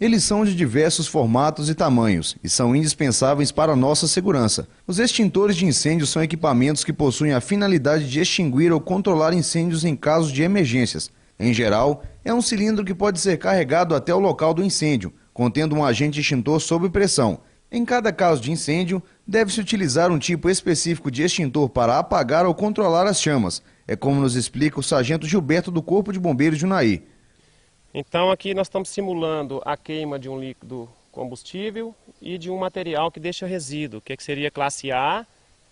Eles são de diversos formatos e tamanhos e são indispensáveis para a nossa segurança. Os extintores de incêndio são equipamentos que possuem a finalidade de extinguir ou controlar incêndios em casos de emergências. Em geral, é um cilindro que pode ser carregado até o local do incêndio, contendo um agente extintor sob pressão. Em cada caso de incêndio, deve-se utilizar um tipo específico de extintor para apagar ou controlar as chamas. É como nos explica o sargento Gilberto do Corpo de Bombeiros de Unai. Então aqui nós estamos simulando a queima de um líquido combustível e de um material que deixa resíduo, que seria classe A,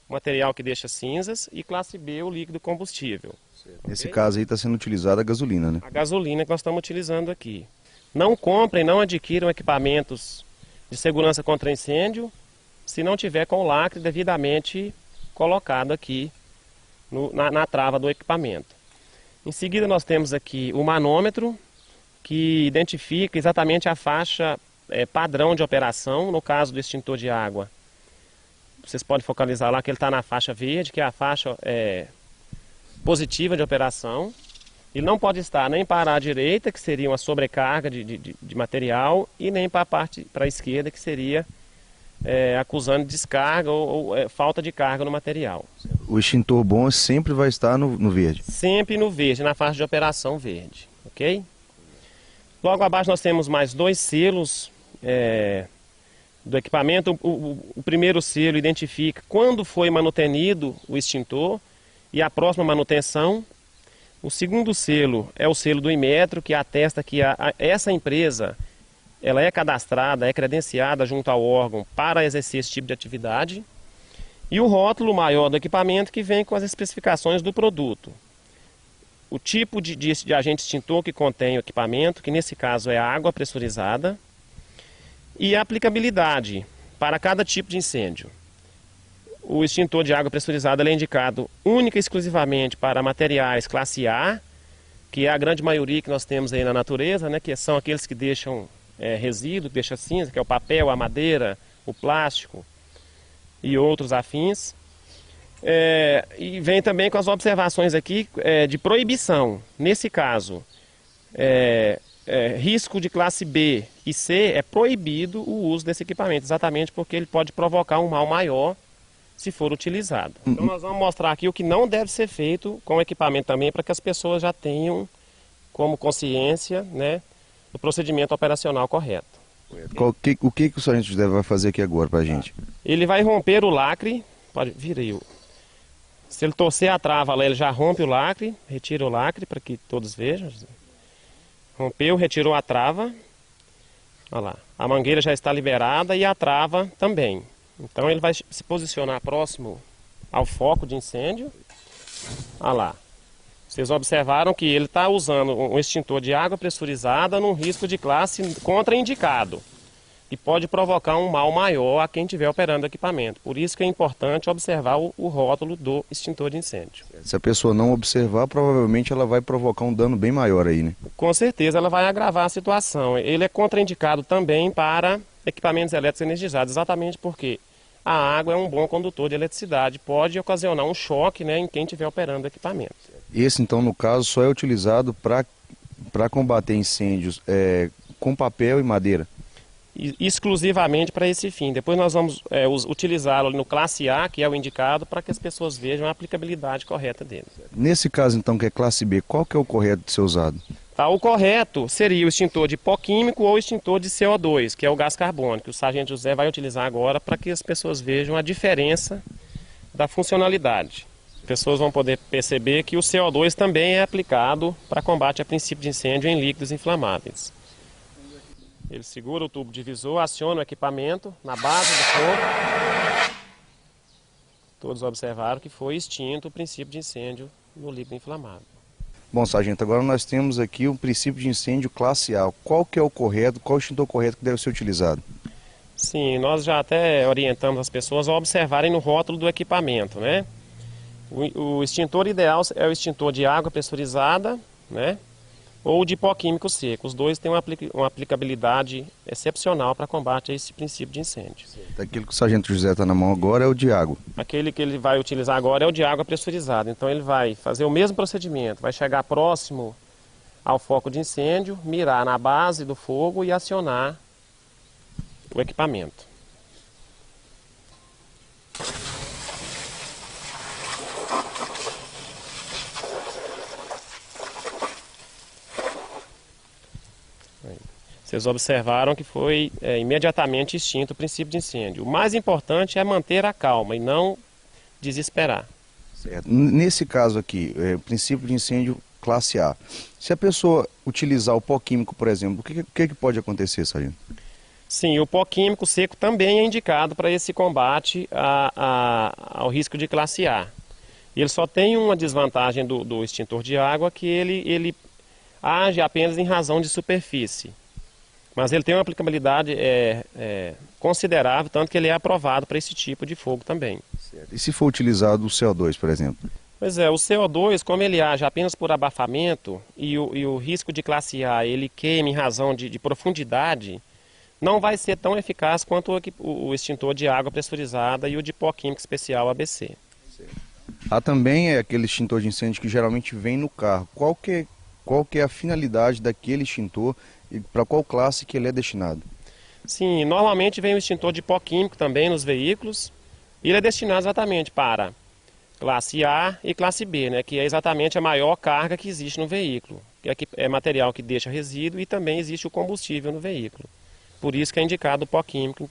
material que deixa cinzas, e classe B, o líquido combustível. Nesse caso aí está sendo utilizada a gasolina, né? A gasolina que nós estamos utilizando aqui. Não comprem, não adquiram equipamentos de segurança contra incêndio se não tiver com o lacre devidamente colocado aqui na trava do equipamento. Em seguida nós temos aqui o manômetro, que identifica exatamente a faixa padrão de operação. No caso do extintor de água, vocês podem focalizar lá que ele está na faixa verde, que é a faixa positiva de operação. Ele não pode estar nem para a direita, que seria uma sobrecarga de material, e nem para a esquerda, que seria acusando descarga ou falta de carga no material. O extintor bom sempre vai estar no verde? Sempre no verde, na faixa de operação verde, ok? Logo abaixo nós temos mais dois selos do equipamento. O primeiro selo identifica quando foi manutenido o extintor e a próxima manutenção. O segundo selo é o selo do Inmetro, que atesta que essa empresa ela é cadastrada, é credenciada junto ao órgão para exercer esse tipo de atividade. E o rótulo maior do equipamento, que vem com as especificações do produto. O tipo de agente extintor que contém o equipamento, que nesse caso é a água pressurizada, e a aplicabilidade para cada tipo de incêndio. O extintor de água pressurizada é indicado única e exclusivamente para materiais classe A, que é a grande maioria que nós temos aí na natureza, né, que são aqueles que deixam resíduo, que deixa cinza, que é o papel, a madeira, o plástico e outros afins. E vem também com as observações aqui de proibição. Nesse caso, risco de classe B e C, é proibido o uso desse equipamento, exatamente porque ele pode provocar um mal maior se for utilizado. Então nós vamos mostrar aqui o que não deve ser feito com o equipamento também, para que as pessoas já tenham como consciência, né, do procedimento operacional correto. O que o sargento José vai fazer aqui agora para a gente? Ele vai romper o lacre, pode vir aí. Se ele torcer a trava lá, ele já rompe o lacre, retira o lacre para que todos vejam. Rompeu, retirou a trava. Olha lá, a mangueira já está liberada e a trava também. Então ele vai se posicionar próximo ao foco de incêndio. Olha lá. Vocês observaram que ele está usando um extintor de água pressurizada num risco de classe contraindicado, e pode provocar um mal maior a quem estiver operando o equipamento. Por isso que é importante observar o rótulo do extintor de incêndio. Se a pessoa não observar, provavelmente ela vai provocar um dano bem maior aí, né? Com certeza ela vai agravar a situação. Ele é contraindicado também para equipamentos elétricos energizados, exatamente porque a água é um bom condutor de eletricidade, pode ocasionar um choque, né, em quem estiver operando o equipamento. Esse, então, no caso, só é utilizado para combater incêndios com papel e madeira? Exclusivamente para esse fim. Depois nós vamos utilizá-lo no classe A, que é o indicado, para que as pessoas vejam a aplicabilidade correta dele. Nesse caso, então, que é classe B, qual que é o correto de ser usado? O correto seria o extintor de pó químico ou extintor de CO2, que é o gás carbônico, que o sargento José vai utilizar agora para que as pessoas vejam a diferença da funcionalidade. As pessoas vão poder perceber que o CO2 também é aplicado para combate a princípio de incêndio em líquidos inflamáveis. Ele segura o tubo divisor, aciona o equipamento na base do fogo. Todos observaram que foi extinto o princípio de incêndio no líquido inflamável. Bom, sargento, agora nós temos aqui o princípio de incêndio classe A. Qual que é o correto, qual o extintor correto que deve ser utilizado? Sim, nós já até orientamos as pessoas a observarem no rótulo do equipamento, né? O extintor ideal é o extintor de água pressurizada, né? Ou de pó químico seco. Os dois têm uma aplicabilidade excepcional para combate a esse princípio de incêndio. Aquilo que o sargento José está na mão agora é o de água. Aquele que ele vai utilizar agora é o de água pressurizada. Então ele vai fazer o mesmo procedimento, vai chegar próximo ao foco de incêndio, mirar na base do fogo e acionar o equipamento. Vocês observaram que foi imediatamente extinto o princípio de incêndio. O mais importante é manter a calma e não desesperar. Certo. Nesse caso aqui, o princípio de incêndio classe A. Se a pessoa utilizar o pó químico, por exemplo, o que pode acontecer, sargento? Sim, o pó químico seco também é indicado para esse combate ao risco de classe A. Ele só tem uma desvantagem do extintor de água, que ele age apenas em razão de superfície. Mas ele tem uma aplicabilidade considerável, tanto que ele é aprovado para esse tipo de fogo também. Certo. E se for utilizado o CO2, por exemplo? Pois é, o CO2, como ele age apenas por abafamento e o risco de classe A ele queima em razão de profundidade, não vai ser tão eficaz quanto o extintor de água pressurizada e o de pó químico especial ABC. Há também aquele extintor de incêndio que geralmente vem no carro. Qual que é a finalidade daquele extintor e para qual classe que ele é destinado? Sim, normalmente vem o extintor de pó químico também nos veículos. E ele é destinado exatamente para classe A e classe B, né, que é exatamente a maior carga que existe no veículo. Que é material que deixa resíduo e também existe o combustível no veículo. Por isso que é indicado o pó químico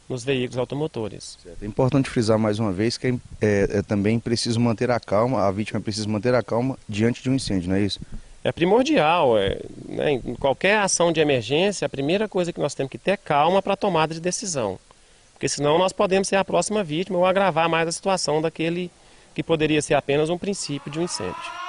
nos veículos automotores. Certo. É importante frisar mais uma vez que também preciso manter a calma, a vítima precisa manter a calma diante de um incêndio, não é isso? É primordial, né, em qualquer ação de emergência, a primeira coisa que nós temos que ter é calma para a tomada de decisão. Porque senão nós podemos ser a próxima vítima ou agravar mais a situação daquele que poderia ser apenas um princípio de um incêndio.